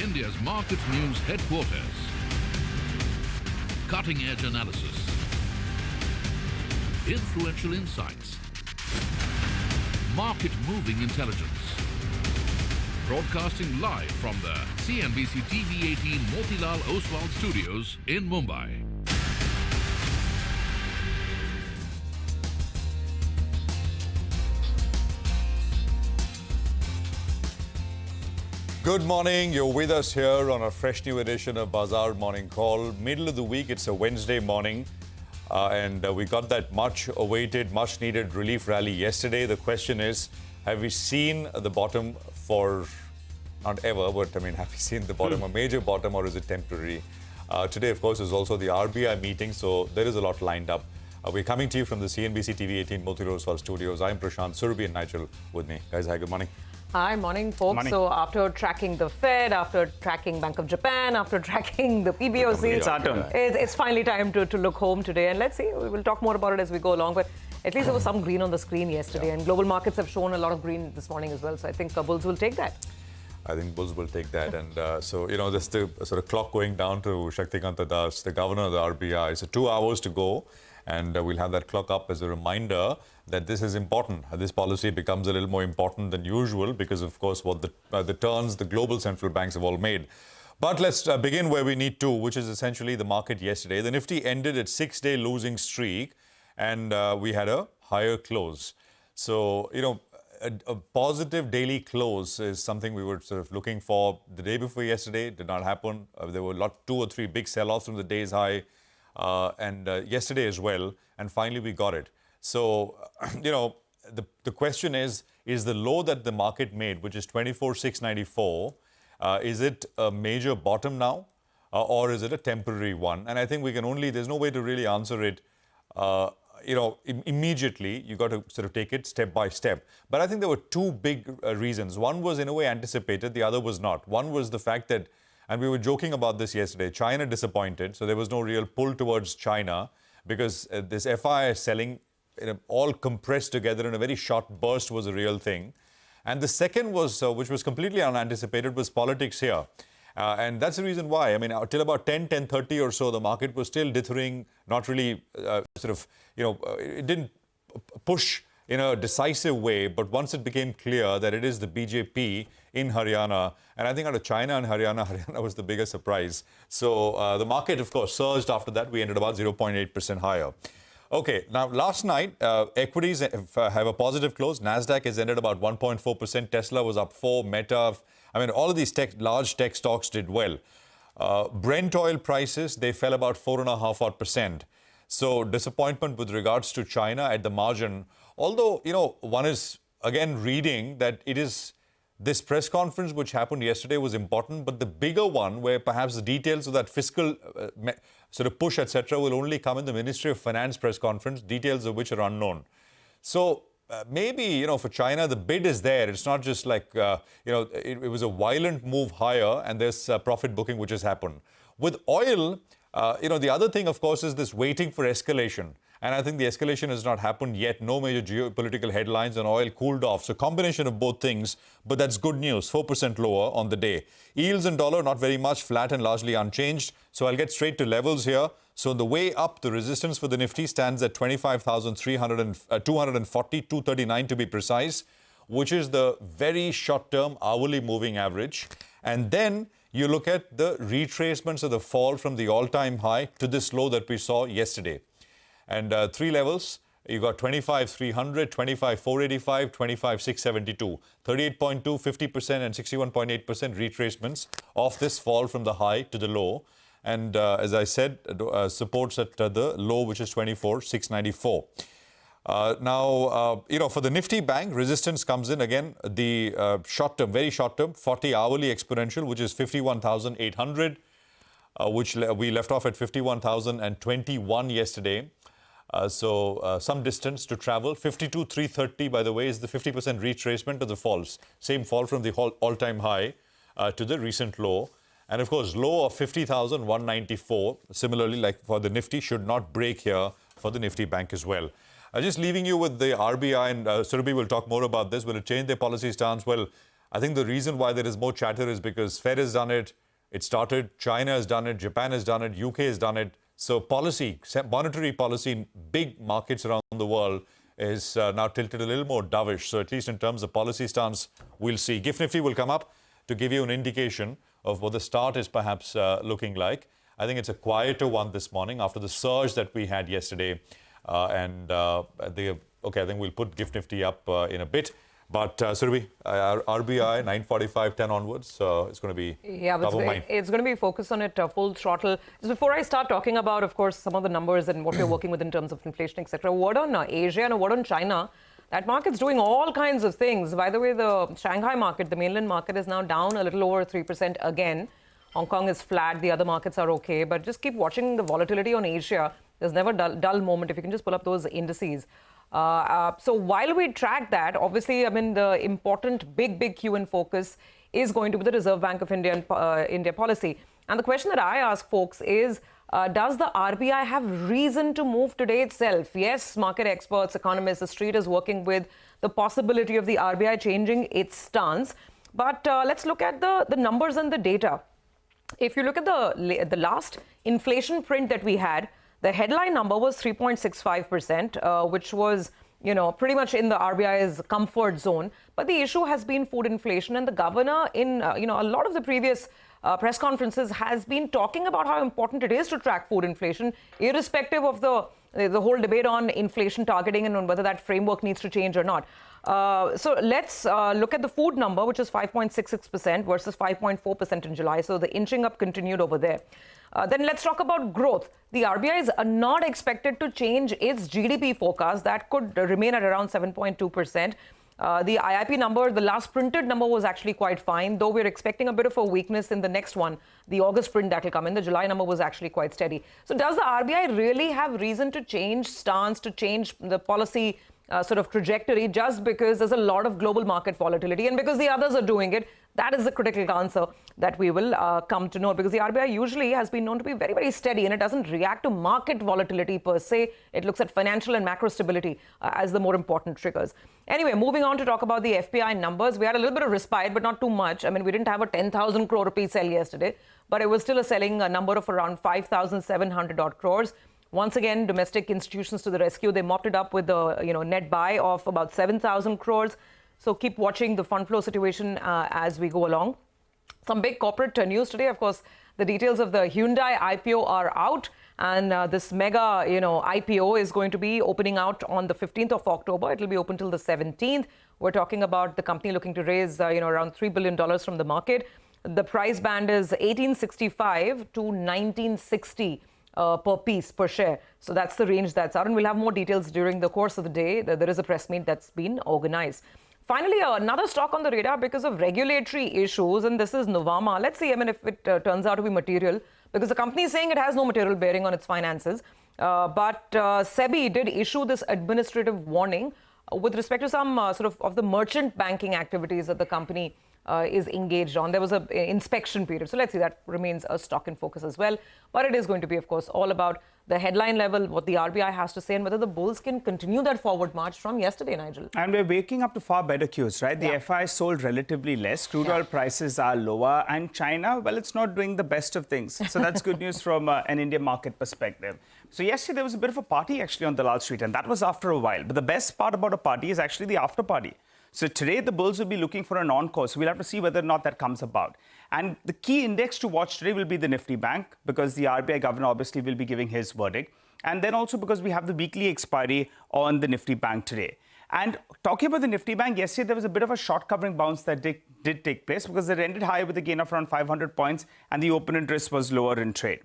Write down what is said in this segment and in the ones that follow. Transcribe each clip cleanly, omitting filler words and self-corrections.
India's market news headquarters. Cutting-edge analysis. Influential insights. Market-moving intelligence. Broadcasting live from the CNBC TV 18 Motilal Oswal studios in Mumbai. Good morning. You're with us here on a fresh new edition of Bazaar Morning Call. Middle of the week, it's a Wednesday morning. And we got that much-awaited, much-needed relief rally yesterday. The question is, have we seen the bottom for, not ever, but I mean, have we seen the bottom, a major bottom, or is it temporary? Today, of course, is also the RBI meeting, so there is a lot lined up. We're coming to you from the CNBC TV 18 Motilal Oswal studios. I'm Prashant, Surabhi and Nigel with me. Guys, hi, good morning. Hi, morning, folks. Morning. So after tracking the Fed, after tracking Bank of Japan, after tracking the PBOC, It's our turn. It's finally time to look home today. And let's see, we will talk more about it as we go along. But at least there was some green on the screen yesterday. And global markets have shown a lot of green this morning as well. So I think bulls will take that. I think bulls will take that. And so, you know, there's the sort of clock going down to Shaktikanta Das, the governor of the RBI. So 2 hours to go. And we'll have that clock up as a reminder that this is important. This policy becomes a little more important than usual because, of course, what the turns the global central banks have all made. But let's begin where we need to, which is essentially the market yesterday. The Nifty ended its 6-day losing streak, and we had a higher close. So, you know, a positive daily close is something we were sort of looking for the day before yesterday. It did not happen. There were 2 or 3 big sell-offs from the day's high. And yesterday as well, and finally we got it. So, you know, the question is the low that the market made, which is 24,694, is it a major bottom now, or is it a temporary one? And I think we can only, there's no way to really answer it, you know, immediately. You got to sort of take it step by step. But I think there were 2 big reasons. One was in a way anticipated, the other was not. One was the fact that, and we were joking about this yesterday, China disappointed, so there was no real pull towards China because this FI selling, you know, all compressed together in a very short burst was a real thing. And the second was, which was completely unanticipated, was politics here. And that's the reason why. I mean, till about 10:30 or so, the market was still dithering, not really sort of, you know, it didn't push in a decisive way, but once it became clear that it is the BJP in Haryana, and I think out of China and Haryana was the biggest surprise. So the market, of course, surged after that. We ended about 0.8% higher. Okay, now last night, equities have a positive close. Nasdaq has ended about 1.4%. Tesla was up 4%. Meta, I mean, all of these large tech stocks did well. Brent oil prices, they fell about 4.5%. So disappointment with regards to China at the margin. Although, you know, one is, again, reading that it is this press conference which happened yesterday was important, but the bigger one where perhaps the details of that fiscal sort of push, etc., will only come in the Ministry of Finance press conference, details of which are unknown. So maybe, you know, for China, the bid is there. It's not just like, you know, it was a violent move higher and there's profit booking which has happened. With oil, you know, the other thing, of course, is this waiting for escalation. And I think the escalation has not happened yet. No major geopolitical headlines, and oil cooled off. So combination of both things, but that's good news. 4% lower on the day. Yields in dollar, not very much, flat and largely unchanged. So I'll get straight to levels here. So on the way up, the resistance for the Nifty stands at 25,240, 239 to be precise, which is the very short-term hourly moving average. And then you look at the retracements of the fall from the all-time high to this low that we saw yesterday. And 3 levels, you got 25,300, 25,485, 25,672, 38.2, 50% and 61.8% retracements of this fall from the high to the low. And as I said, supports at the low, which is 24,694. Now, you know, for the Nifty bank, resistance comes in again, the short-term, very short-term, 40 hourly exponential, which is 51,800, which we left off at 51,021 yesterday. So some distance to travel. 52,330, by the way, is the 50% retracement of the falls. Same fall from the all-time high to the recent low. And of course, low of 50,194. Similarly, like for the Nifty, should not break here for the Nifty bank as well. Just leaving you with the RBI, and Surabhi will talk more about this. Will it change their policy stance? Well, I think the reason why there is more chatter is because Fed has done it, it started, China has done it, Japan has done it, UK has done it. So policy, monetary policy in big markets around the world is now tilted a little more dovish. So at least in terms of policy stance, we'll see. GIFT Nifty will come up to give you an indication of what the start is perhaps looking like. I think it's a quieter one this morning after the surge that we had yesterday. Okay, I think we'll put GIFT Nifty up in a bit. But Surabhi, RBI 9:45, 10 onwards, it's going to be top of mind. It's going to be focused on it full throttle. Just before I start talking about, of course, some of the numbers and what we're working with in terms of inflation, etc., a word on Asia and a word on China. That market's doing all kinds of things. By the way, the Shanghai market, the mainland market, is now down a little over 3% again. Hong Kong is flat. The other markets are okay. But just keep watching the volatility on Asia. There's never a dull moment. If you can just pull up those indices. So while we track that, obviously, I mean, the important big cue in focus is going to be the Reserve Bank of India and India policy. And the question that I ask folks is, does the RBI have reason to move today itself? Yes, market experts, economists, the street is working with the possibility of the RBI changing its stance. But let's look at the numbers and the data. If you look at the last inflation print that we had, the headline number was 3.65%, which was, pretty much in the RBI's comfort zone. But the issue has been food inflation, and the governor in, a lot of the previous press conferences has been talking about how important it is to track food inflation, irrespective of the whole debate on inflation targeting and on whether that framework needs to change or not. So let's look at the food number, which is 5.66% versus 5.4% in July. So the inching up continued over there. Then let's talk about growth. The RBI is not expected to change its GDP forecast. That could remain at around 7.2%. The IIP number, the last printed number, was actually quite fine, though we're expecting a bit of a weakness in the next one, the August print that will come in. The July number was actually quite steady. So does the RBI really have reason to change stance, to change the policy sort of trajectory just because there's a lot of global market volatility and because the others are doing it? That is the critical answer that we will come to know, because the RBI usually has been known to be very steady and it doesn't react to market volatility per se. It looks at financial and macro stability as the more important triggers. Anyway, moving on to talk about the FPI numbers. We had a little bit of respite, but not too much. I mean, we didn't have a 10,000 crore rupee sell yesterday, but it was still a selling number of around 5,700 odd crores. Once again, domestic institutions to the rescue. They mopped it up with a net buy of about 7,000 crores. So keep watching the fund flow situation as we go along. Some big corporate news today. Of course, the details of the Hyundai IPO are out, and this mega IPO is going to be opening out on the 15th of October. It will be open till the 17th. We're talking about the company looking to raise around $3 billion from the market. The price band is 1865 to 1960 per piece, per share. So that's the range that's out, and we'll have more details during the course of the day. There is a press meet that's been organized. Finally, another stock on the radar because of regulatory issues, and this is Nuvama. Let's see, if it turns out to be material, because the company is saying it has no material bearing on its finances. But SEBI did issue this administrative warning with respect to some sort of the merchant banking activities that the company is engaged on. There was an inspection period. So let's see, that remains a stock in focus as well. But it is going to be, of course, all about the headline level, what the RBI has to say, and whether the bulls can continue that forward march from yesterday, Nigel. And we're waking up to far better cues, right? The FI sold relatively less. Crude oil prices are lower. And China, well, it's not doing the best of things. So that's good news from an Indian market perspective. So yesterday, there was a bit of a party actually on Dalal Street, and that was after a while. But the best part about a party is actually the after party. So today, the bulls will be looking for an encore. So we'll have to see whether or not that comes about. And the key index to watch today will be the Nifty Bank, because the RBI governor obviously will be giving his verdict. And then also because we have the weekly expiry on the Nifty Bank today. And talking about the Nifty Bank, yesterday there was a bit of a short covering bounce that did take place, because it ended high with a gain of around 500 points and the open interest was lower in trade.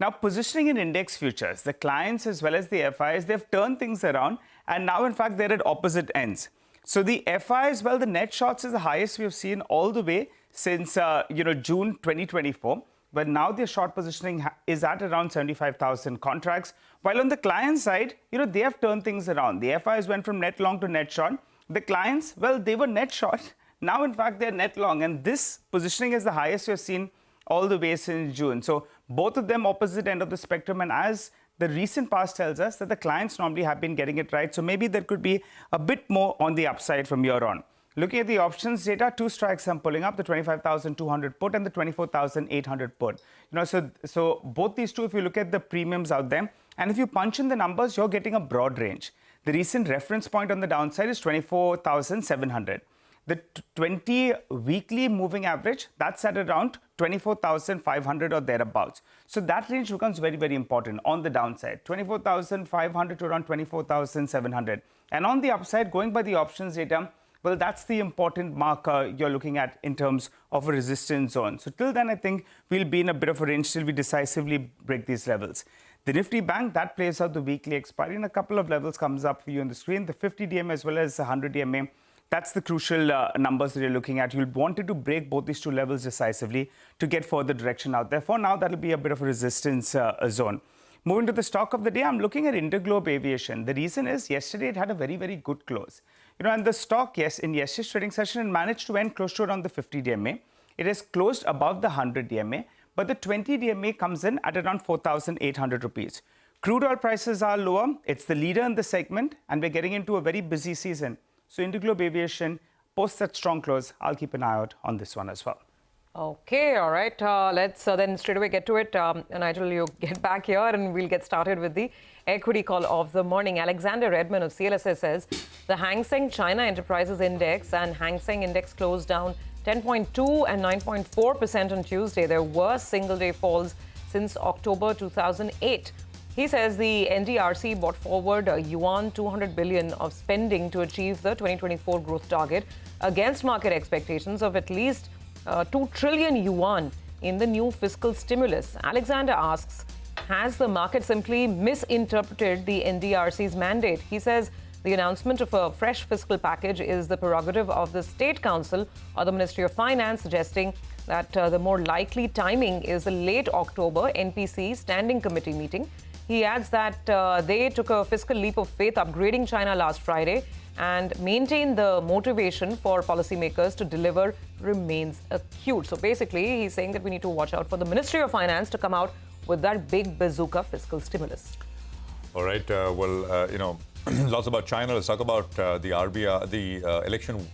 Now, positioning in index futures, the clients as well as the FIs, they've turned things around. And now, in fact, they're at opposite ends. So the FI as well, the net shorts is the highest we have seen all the way since June 2024. But now their short positioning is at around 75,000 contracts. While on the client side, they have turned things around. The FIs went from net long to net short. The clients, well, they were net short. Now, in fact, they're net long. And this positioning is the highest we have seen all the way since June. So both of them opposite end of the spectrum. And as the recent past tells us that the clients normally have been getting it right. So maybe there could be a bit more on the upside from here on. Looking at the options data, two strikes I'm pulling up, the 25,200 put and the 24,800 put. So both these two, if you look at the premiums out there, and if you punch in the numbers, you're getting a broad range. The recent reference point on the downside is 24,700. The 20 weekly moving average, that's at around 24,500 or thereabouts. So that range becomes very, very important on the downside, 24,500 to around 24,700. And on the upside, going by the options data, well, that's the important marker you're looking at in terms of a resistance zone. So till then, I think we'll be in a bit of a range till we decisively break these levels. The Nifty Bank, that plays out the weekly expiry, and a couple of levels comes up for you on the screen, the 50 DMA as well as the 100 DMA. That's the crucial numbers that you're looking at. You'll want it to break both these two levels decisively to get further direction out there. For now, that'll be a bit of a resistance zone. Moving to the stock of the day, I'm looking at Interglobe Aviation. The reason is yesterday it had a very, very good close. And the stock, yes, in yesterday's trading session, managed to end close to around the 50 DMA. It has closed above the 100 DMA, but the 20 DMA comes in at around 4,800 rupees. Crude oil prices are lower. It's the leader in the segment, and we're getting into a very busy season. So Interglobe Aviation, post that strong close, I'll keep an eye out on this one as well. Okay, all right. Let's then straight away get to it. Nigel, you get back here and we'll get started with the equity call of the morning. Alexander Redmond of CLSA says the Hang Seng China Enterprises Index and Hang Seng Index closed down 10.2 and 9.4% on Tuesday. Their worst single-day falls since October 2008. He says the NDRC brought forward yuan 200 billion of spending to achieve the 2024 growth target against market expectations of at least 2 trillion yuan in the new fiscal stimulus. Alexander asks, has the market simply misinterpreted the NDRC's mandate? He says the announcement of a fresh fiscal package is the prerogative of the State Council or the Ministry of Finance, suggesting that the more likely timing is the late October NPC Standing Committee meeting. He adds that they took a fiscal leap of faith upgrading China last Friday and maintain the motivation for policymakers to deliver remains acute. So basically, he's saying that we need to watch out for the Ministry of Finance to come out with that big bazooka fiscal stimulus. All right. Lots about China. Let's talk about the RBI, the election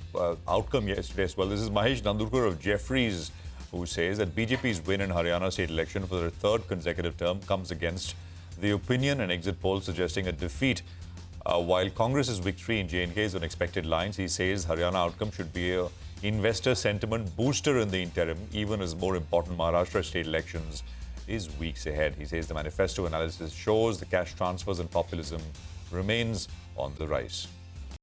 outcome yesterday as well. This is Mahesh Nandurkar of Jefferies, who says that BJP's win in Haryana state election for their third consecutive term comes against the opinion and exit polls suggesting a defeat. While Congress's victory in J&K is on expected lines, he says Haryana outcome should be an investor sentiment booster in the interim, even as more important Maharashtra state elections is weeks ahead. He says the manifesto analysis shows the cash transfers and populism remains on the rise.